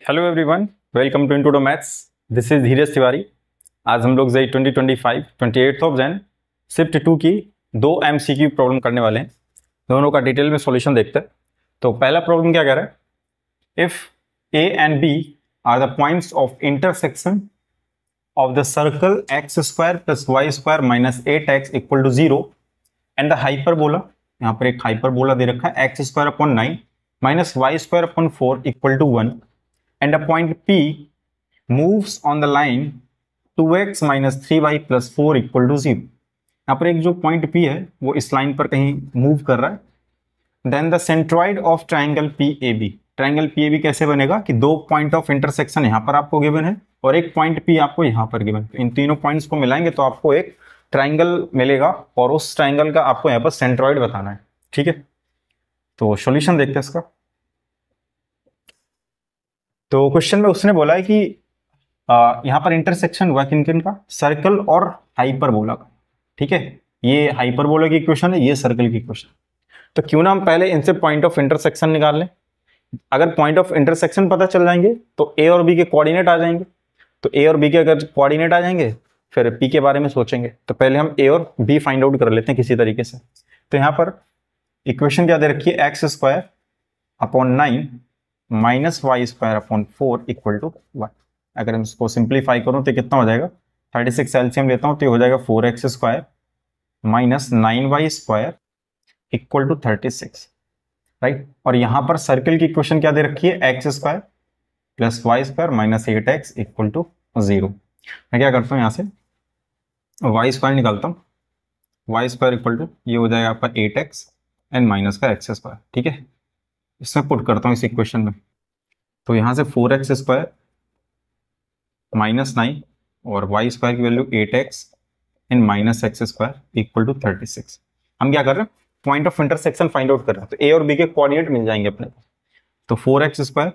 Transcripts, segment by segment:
Hello everyone, welcome to into maths. This is Dheeraj Tiwari. आज हम लोग जेई 2025 28 ऑफ जैन शिफ्ट 2 की दो एमसीक्यू प्रॉब्लम करने वाले हैं। दोनों का डिटेल में सॉल्यूशन देखते हैं। तो पहला प्रॉब्लम क्या कह रहा है, if A and B are the points of intersection of the circle x square plus y square minus 8x equal to 0 and the hyperbola, यहाँ पर एक हाइपरबोला दे रखा है x square upon 9 minus y square upon 4 equal to 1 and a point P moves on the line 2x minus 3y plus 4 equal to 0। यहाँ पर एक जो पॉइंट P है वो इस लाइन पर कहीं मूव कर रहा है। Then the centroid of triangle PAB, triangle PAB कैसे बनेगा कि दो पॉइंट ऑफ इंटरसेक्शन यहाँ पर आपको गिवन है और एक पॉइंट P आपको यहाँ पर गिवन है। इन तीनों पॉइंट्स को मिलाएंगे तो आपको एक ट्राइंगल मिलेगा और उस ट्राइंगल का आपको यहाँ पर सेंट्रॉइड बताना है। ठीक है, तो सॉल्यूशन देखते हैं इसका। तो क्वेश्चन में उसने बोला है कि यहाँ पर इंटरसेक्शन हुआ किन किन का, सर्कल और हाइपरबोला का। ठीक है, ये हाइपरबोला की इक्वेशन है, ये सर्कल की इक्वेशन। तो क्यों ना हम पहले इनसे पॉइंट ऑफ इंटरसेक्शन निकाल लें। अगर पॉइंट ऑफ इंटरसेक्शन पता चल जाएंगे तो ए और बी के कोऑर्डिनेट आ जाएंगे। तो ए और बी के अगर कोऑर्डिनेट आ जाएंगे फिर पी के बारे में सोचेंगे। तो पहले हम ए और बी फाइंड आउट कर लेते हैं किसी तरीके से। तो यहाँ पर इक्वेशन क्या दे रखी है, x square upon 9 minus y square upon 4 equal to 1। अगर हम इसको सिंप्लीफाई करूं तो कितना हो जाएगा, 36 एलसीएम लेता हूं तो ये हो जाएगा 4x square minus 9y square equal to 36, right. और यहां पर सर्कल की इक्वेशन क्या दे रखी है, x square plus y square minus 8x equal to 0। मैं क्या करता हूं, यहां से वाई स्क्वायर निकालता हूं, वाई स्क्वायर इक्वल टू ये हो जाएगा आपका 8x एंड माइनस का एक्स स्क्वायर। ठीक है, इसमें पुट करता हूँ इस इक्वेशन में। तो यहाँ से 4x स्क्वायर माइनस 9 और वाई स्क्वायर की value 8x and minus x square equal to 36। हम क्या कर रहे हैं, point of intersection find out कर रहे हैं। तो ए और बी के कोऑर्डिनेट मिल जाएंगे अपने को। तो 4x square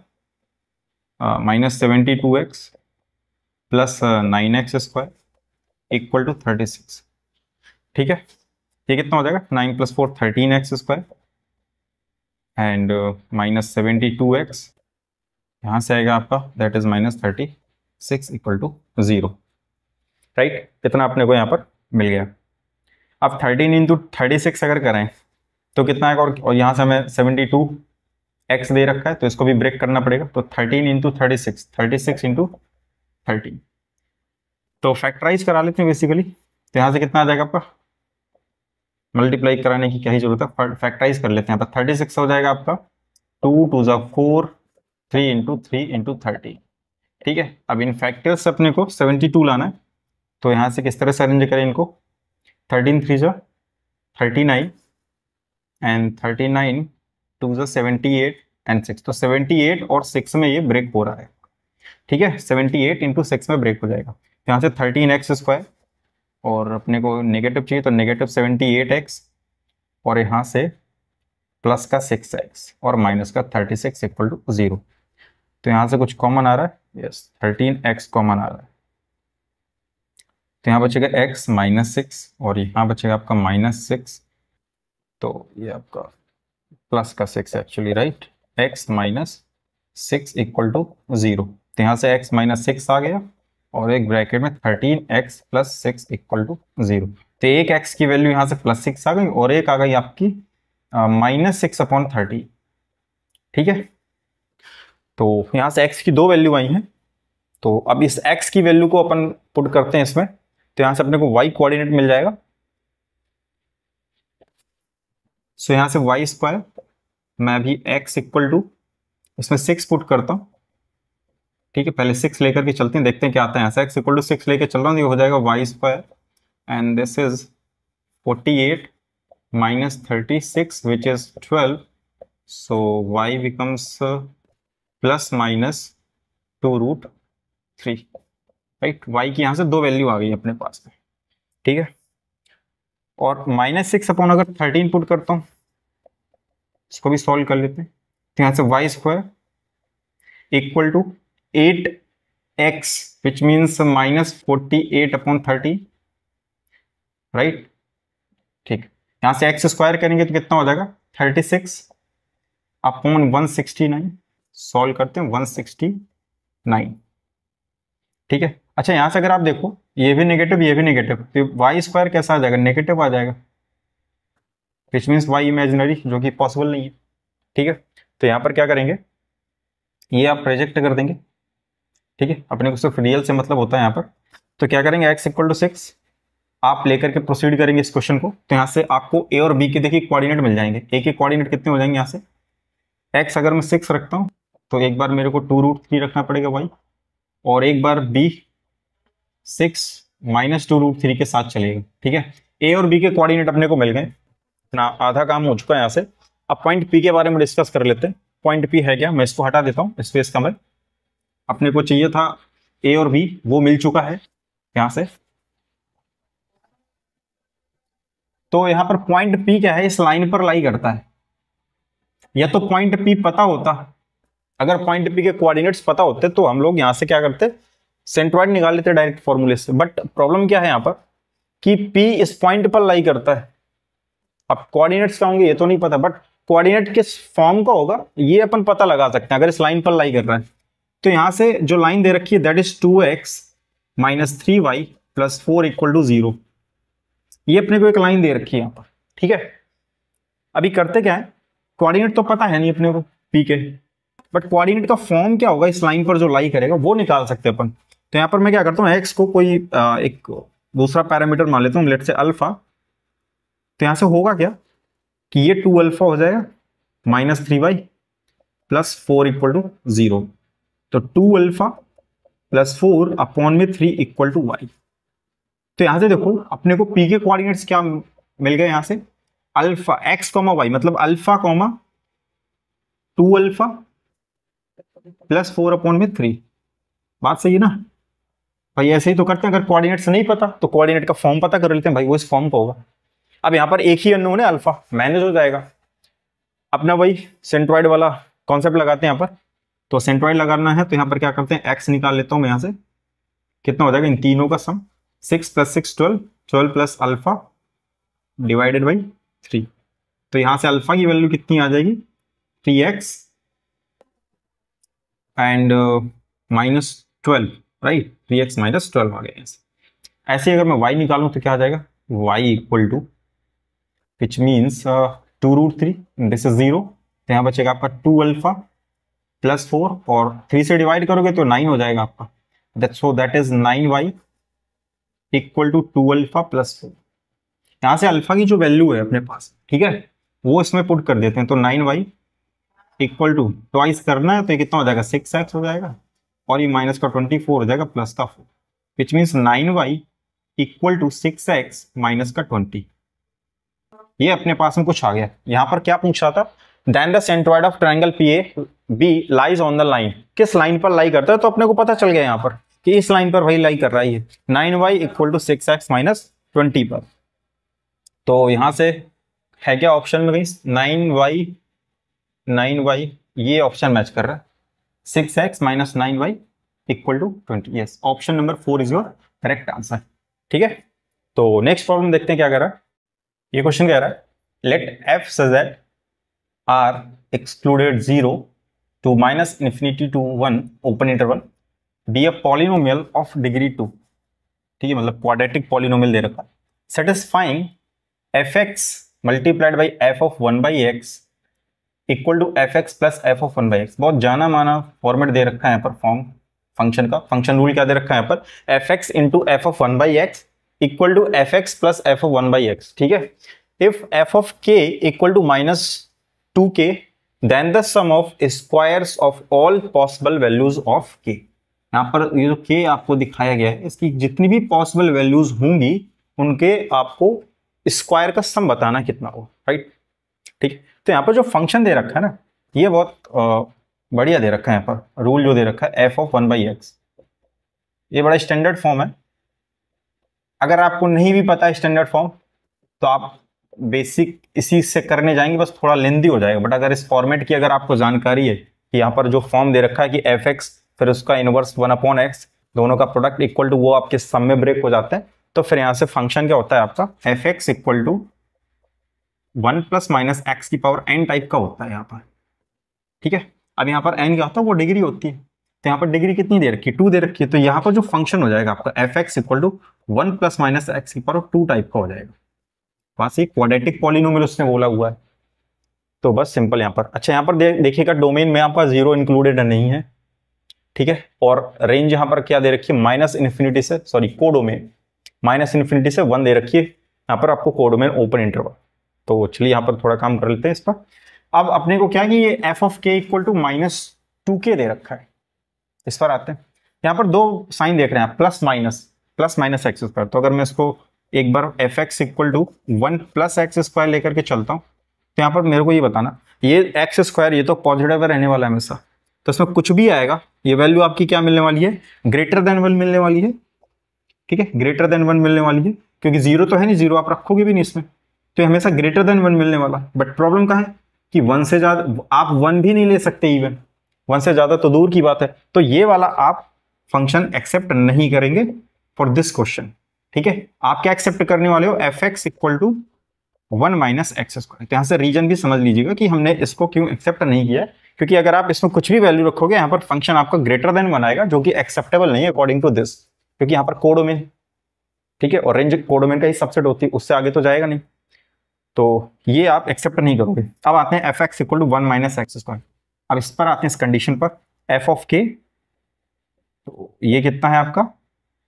minus 72x plus 9x square equal to 36। ठीक है, ये कितना हो जाएगा, 9 plus 4 13x square and minus 72x, यहाँ से आएगा आपका that is minus 36 equal to 0, right. कितना अपने को यहाँ पर मिल गया। अब 13 इंटू 36 अगर करें तो कितना आएगा, और यहाँ से हमें 72x दे रखा है तो इसको भी ब्रेक करना पड़ेगा। तो 13 इंटू 36, 36 इंटू 13, तो फैक्टराइज करा लेते हैं बेसिकली। तो यहाँ से कितना आ जाएगा आपका, मल्टीप्लाई कराने की क्या ही जरूरत है, फैक्टराइज कर लेते हैं। यहाँ पर 36 हो जाएगा आपका 2 2 4 3 इंटू 3 इंटू 30। ठीक है, अब इन फैक्टर्स से अपने को 72 लाना है। तो यहाँ से किस तरह से अरेंज करें इनको, 13 3 जा 39 एंड 39 2 जा 78 एंड 6। तो 78 और 6 में ये ब्रेक हो रहा है। ठीक है, 78 इंटू 6 में ब्रेक हो जाएगा। यहाँ से 13x स्क्वायर और अपने को नेगेटिव चाहिए तो नेगेटिव 78x और यहाँ से प्लस का 6x और माइनस का 36 इक्वल टू 0। तो यहाँ से कुछ कॉमन आ रहा है, यस 13x कॉमन आ रहा है। तो यहाँ बचेगा x माइनस 6 और यहाँ बचेगा आपका माइनस 6। तो ये आपका प्लस का 6 actually, right. x minus 6 equal to 0। तो यहाँ से x माइनस 6 आ गया और एक ब्रैकेट में 13x प्लस 6 इक्वल टू 0। तो एक x की वैल्यू यहाँ से प्लस 6 आ गई और एक आ गई आपकी माइनस 6 अपॉन 30। ठीक है, तो यहाँ से x की दो वैल्यू आई हैं। तो अब इस x की वैल्यू को अपन पुट करते हैं इसमें। तो यहाँ से अपने को y कोऑर्डिनेट मिल जाएगा। सो यहाँ से वाई स्क्वायर, मैं अभी x इक्वल टू इसमें 6 पुट करता हूँ। ठीक है, पहले 6 लेकर के चलते हैं, देखते हैं क्या आता है। यहाँ से x इक्वल टू 6 लेकर चल रहा हूँ, ये हो जाएगा y square and this is 48 minus 36 which is 12। So y becomes plus minus 2√3, right. y की यहाँ से दो वैल्यू आ गई अपने पास में। ठीक है, और माइनस 6 अपॉन अगर 13 पुट करता हूँ, इसको भी सॉल्व कर लेते हैं। तो यहाँ से y square equal to 8x which means minus 48 upon 30, right. ठीक, यहाँ से x स्क्वायर करेंगे तो कितना हो जाएगा, 36 अपॉन 169। सॉल्व करते हैं, 160 9। ठीक है, अच्छा यहाँ से अगर आप देखो ये भी नेगेटिव ये भी नेगेटिव, तो वाई स्क्वायर कैसा आ जाएगा, नेगेटिव आ जाएगा, विच मीन्स वाई इमेजिनरी, जो कि पॉसिबल नहीं है। ठीक है, तो यहाँ पर क्या करेंगे, ये आप प्रोजेक्ट कर देंगे। ठीक है, अपने को सिर्फ रियल से मतलब होता है यहाँ पर। तो क्या करेंगे, x इक्वल टू 6 आप लेकर के प्रोसीड करेंगे इस क्वेश्चन को। तो यहाँ से आपको ए और बी के देखिए कोऑर्डिनेट मिल जाएंगे। ए के कोऑर्डिनेट कितने हो जाएंगे, यहाँ से x अगर मैं 6 रखता हूँ तो एक बार मेरे को 2√3 रखना पड़ेगा y, और एक बार b 6 माइनस 2√3 के साथ चलेगा। ठीक है, ए और बी के कोऑर्डिनेट अपने को मिल गए, इतना आधा काम हो चुका है यहाँ से। अब पॉइंट पी के बारे में डिस्कस कर लेते हैं। पॉइंट पी है क्या, मैं इसको हटा देता हूँ स्पेस का, मैं अपने को चाहिए था ए और बी, वो मिल चुका है यहाँ से। तो यहाँ पर पॉइंट पी क्या है, इस लाइन पर लाई करता है। या तो पॉइंट पी पता होता, अगर पॉइंट पी के कोऑर्डिनेट्स पता होते तो हम लोग यहाँ से क्या करते, सेंट्रॉइड निकाल लेते डायरेक्ट फॉर्मूले से। बट प्रॉब्लम क्या है यहाँ पर कि पी इस पॉइंट पर लाई करता है। अब कोऑर्डिनेट्स क्या होंगे ये तो नहीं पता, बट कोऑर्डिनेट किस फॉर्म का होगा ये अपन पता लगा सकते हैं अगर इस लाइन पर लाई कर रहा है। तो यहां से जो लाइन दे रखी है that is 2x minus 3y plus 4 equal to 0, ये अपने को एक लाइन दे रखी है यहाँ पर। ठीक है, अभी करते क्या है, कोऑर्डिनेट तो पता है नहीं अपने को पी के, बट कोऑर्डिनेट का फॉर्म क्या होगा इस लाइन पर जो लाई करेगा वो निकाल सकते हैं अपन। तो यहाँ पर मैं क्या करता हूँ, एक्स को कोई एक दूसरा पैरामीटर मान लेता हूँ, लेट से अल्फा। तो यहाँ से होगा क्या कि ये 2 अल्फा हो जाएगा minus 3y plus 4 equal to 0। तो 2 अल्फा प्लस 4 अपॉन में 3 इक्वल टू y। तो यहां से देखो अपने को p के कोऑर्डिनेट्स क्या मिल गए, यहां से अल्फा x कॉमा y, मतलब alpha comma 2 alpha plus 4 upon में 3। बात सही है ना भाई, ऐसे ही तो करते हैं। अगर कोऑर्डिनेट्स नहीं पता तो कोऑर्डिनेट का फॉर्म पता कर लेते हैं भाई, वो इस फॉर्म का होगा। अब यहां पर एक ही अननोन है अल्फा, मैनेज हो जाएगा। अपना वही सेंट्रॉइड वाला कॉन्सेप्ट लगाते हैं यहाँ पर। तो सेंट्रॉइड लगाना है तो यहाँ पर क्या करते हैं, x निकाल लेता हूं मैं यहाँ से, कितना हो जाएगा इन तीनों का सम, 6 plus 6 12, 12 plus alpha divided by 3। तो यहां से अल्फा की वैल्यू कितनी आ जाएगी, 3x and minus 12, right, 3x minus 12 आ गया। ऐसे अगर मैं y निकालूं तो क्या आ जाएगा, y equal to which means 2√3, this is 0। तो यहाँ बचेगा आपका 2 अल्फा प्लस 4, और 3 से डिवाइड करोगे तो 9 हो जाएगा आपका। That is 9y equal to 2 alpha plus 4। यहाँ से अल्फा की जो वैल्यू है अपने पास, ठीक है, वो इसमें पुट कर देते हैं। तो 9y इक्वल टू ट्वाइस करना है तो ये कितना हो जाएगा, 6x हो जाएगा, और ये माइनस का 24 हो जाएगा प्लस का 4, which means 9y equal to 6x minus का 20। ये अपने पास में कुछ आ गया। यहाँ पर क्या पूछ रहा था, then the centroid of triangle PAB lies on the line, किस लाइन पर लाई करता है। तो अपने को पता चल गया यहाँ पर कि इस लाइन पर वही लाई कर रहा है, 9y equal to 6x minus 20 पर। तो यहां से है क्या ऑप्शन में, 9y ये ऑप्शन मैच कर रहा है, 6x minus 9y equal to 20। Yes, option number 4 is your correct answer. ठीक है, तो नेक्स्ट प्रॉब्लम देखते हैं क्या कर रहा है। ये क्वेश्चन कह रहा है, let f such that r excluded 0 to minus infinity to 1 open interval be a polynomial of degree 2। ठीक है, मतलब क्वाड्रेटिक पॉलिनोमियल दे रखा है, satisfying fx multiplied by f of 1 by x equal to fx plus f of 1 by x। बहुत जाना माना format दे रखा है यहाँ पर फॉर्म फंक्शन का। फंक्शन रूल क्या दे रखा है यहाँ पर, fx into f of 1 by x equal to fx plus f of 1 by x। ठीक है, if f of k equal to minus 2k then the sum of squares of all possible values of k। यहाँ पर ये जो k आपको दिखाया गया है, इसकी जितनी भी पॉसिबल वैल्यूज होंगी उनके आपको स्क्वायर का सम बताना कितना हो, राइट। ठीक, तो यहाँ पर जो फंक्शन दे रखा है ना, ये बहुत बढ़िया दे रखा है। यहाँ पर रूल जो दे रखा है f ऑफ 1 बाई x, ये बड़ा स्टैंडर्ड फॉर्म है। अगर आपको नहीं भी पता स्टैंडर्ड फॉर्म तो आप बेसिक इसी से करने जाएंगे, बस थोड़ा लेंदी हो जाएगा। बट अगर इस फॉर्मेट की अगर आपको जानकारी है कि यहाँ पर जो फॉर्म दे रखा है कि fx फिर उसका इनवर्स 1 अपॉन x, दोनों का प्रोडक्ट इक्वल टू वो आपके सम में ब्रेक हो जाता है, तो फिर यहाँ से फंक्शन क्या होता है आपका fx equal to 1 plus minus x की पावर n टाइप का होता है यहाँ पर। ठीक है, अब यहाँ पर n क्या होता है, वो डिग्री होती है। तो यहाँ पर डिग्री कितनी दे रखी है, 2 दे रखी है। तो यहाँ पर जो फंक्शन हो जाएगा आपका f x equal to 1 plus minus x की पावर 2 टाइप का हो जाएगा। वहां से क्वाड्रेटिक पॉलिनोमियल उसने बोला हुआ है, तो बस सिंपल यहाँ पर। अच्छा यहाँ पर देखिएगा डोमेन में आपका 0 इंक्लूडेड नहीं है, ठीक है, और रेंज यहाँ पर क्या दे रखी है, माइनस इन्फिनिटी से, सॉरी कोडोमेन माइनस इन्फिनिटी से 1 दे रखी है। यहाँ पर आपको कोडोमेन ओपन इंटरवल। तो चलिए यहाँ पर थोड़ा काम कर लेते हैं इस पर। अब अपने को क्या कि ये एफ ऑफ के इक्वल टू -2k दे रखा है। इस पर आते हैं, यहाँ पर दो साइन देख रहे हैं प्लस माइनस एक्स स्क्वायर। तो अगर मैं इसको एक बार F x equal to 1 plus X square लेकर के चलता हूँ, तो यहाँ पर मेरे को ये बताना, ये एक्स स्क्वायर ये तो पॉजिटिव रहने वाला है हमेशा, तो इसमें कुछ भी आएगा ये वैल्यू आपकी क्या मिलने वाली है, ग्रेटर देन 1 मिलने वाली है, ठीक है, ग्रेटर देन 1 मिलने वाली है, क्योंकि 0 तो है नहीं, 0 आप रखोगे भी नहीं इसमें, तो हमेशा ग्रेटर देन 1 मिलने वाला। बट प्रॉब्लम कहाँ है कि 1 से ज्यादा आप 1 भी नहीं ले सकते, इवन 1 से ज्यादा तो दूर की बात है। तो ये वाला आप फंक्शन एक्सेप्ट नहीं करेंगे फॉर दिस क्वेश्चन, ठीक है। आप क्या एक्सेप्ट करने वाले हो, f x equal to 1 minus x square. तो यहाँ से रीजन भी समझ लीजिएगा कि हमने इसको क्यों एक्सेप्ट नहीं किया, क्योंकि अगर आप इसमें कुछ भी वैल्यू रखोगे यहाँ पर फंक्शन आपका ग्रेटर देन 1 आएगा, जो कि एक्सेप्टेबल नहीं है अकॉर्डिंग टू दिस, क्योंकि यहाँ पर कोडोमेन, ठीक है, और रेंज कोडोमेन का ही सबसेट होती है, उससे आगे तो जाएगा नहीं, तो ये आप एक्सेप्ट नहीं करोगे। अब आते हैं f x equal to 1 minus x square. अब इस पर आते हैं इस कंडीशन पर, एफ ऑफ के, तो ये कितना है आपका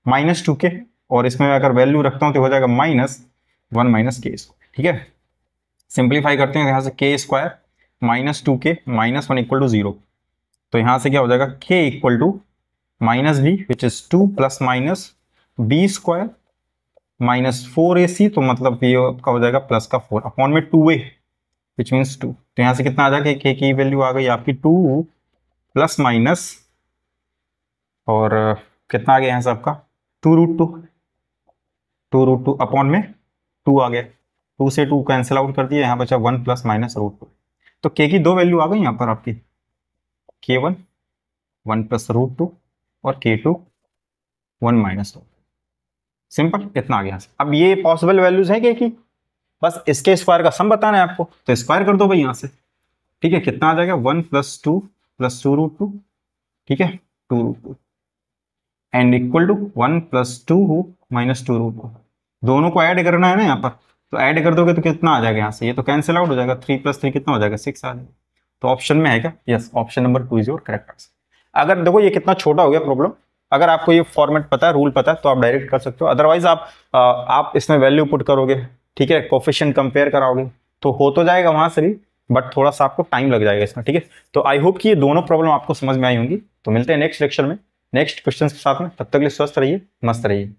-2k, और इसमें अगर वैल्यू रखता हूं तो हो जाएगा -1 माइनस के स्क्वायर, ठीक है। सिंप्लीफाई करते हैं यहाँ से के स्क्वायर -2k -1 इक्वल टू 0, तो यहाँ से क्या हो जाएगा k equal to -b which is 2 plus minus b square -4ac, तो मतलब ये आपका हो जाएगा प्लस का 4 अपॉन में 2a विच मीन्स 2। तो यहाँ से कितना आ जाएगा, k की वैल्यू आ गई आपकी 2 प्लस माइनस, और कितना आ गया यहाँ से आपका 2√2 अपॉन में 2 आ गया, 2 से 2 कैंसिल आउट कर दिया, यहाँ बचा 1 प्लस माइनस √2। तो k की दो वैल्यू आ गई यहाँ पर आपकी, k1 1 प्लस √2 और k2 1 माइनस √2। सिंपल, इतना आ गया। अब ये पॉसिबल वैल्यूज है k की, बस इसके स्क्वायर का सम बताना है आपको, तो स्क्वायर कर दो भाई यहाँ से, ठीक है। कितना आ जाएगा 1 प्लस 2 प्लस 2√2, ठीक है, 2√2 and equal to 1 plus 2 minus 2√2। दोनों को ऐड करना है ना यहाँ पर, तो ऐड कर दोगे तो कितना आ जाएगा यहाँ से, ये तो कैंसिल आउट हो जाएगा, 3 प्लस 3 कितना हो जाएगा 6 आ जाएगा। तो ऑप्शन में है क्या, yes, option number 2 is your correct answer. अगर देखो ये कितना छोटा हो गया प्रॉब्लम, अगर आपको ये फॉर्मेट पता है, रूल पता है, तो आप डायरेक्ट कर सकते हो, अदरवाइज आप इसमें वैल्यू पुट करोगे, ठीक है, कोफिशिएंट कंपेयर कराओगे, तो हो तो जाएगा वहां से भी, बट थोड़ा सा आपको टाइम लग जाएगा इसमें, ठीक है। तो आई होप कि ये दोनों प्रॉब्लम आपको समझ में आई होंगी। तो मिलते हैं नेक्स्ट लेक्चर में नेक्स्ट क्वेश्चन के साथ में, तब तक के लिए स्वस्थ रहिए, मस्त रहिए।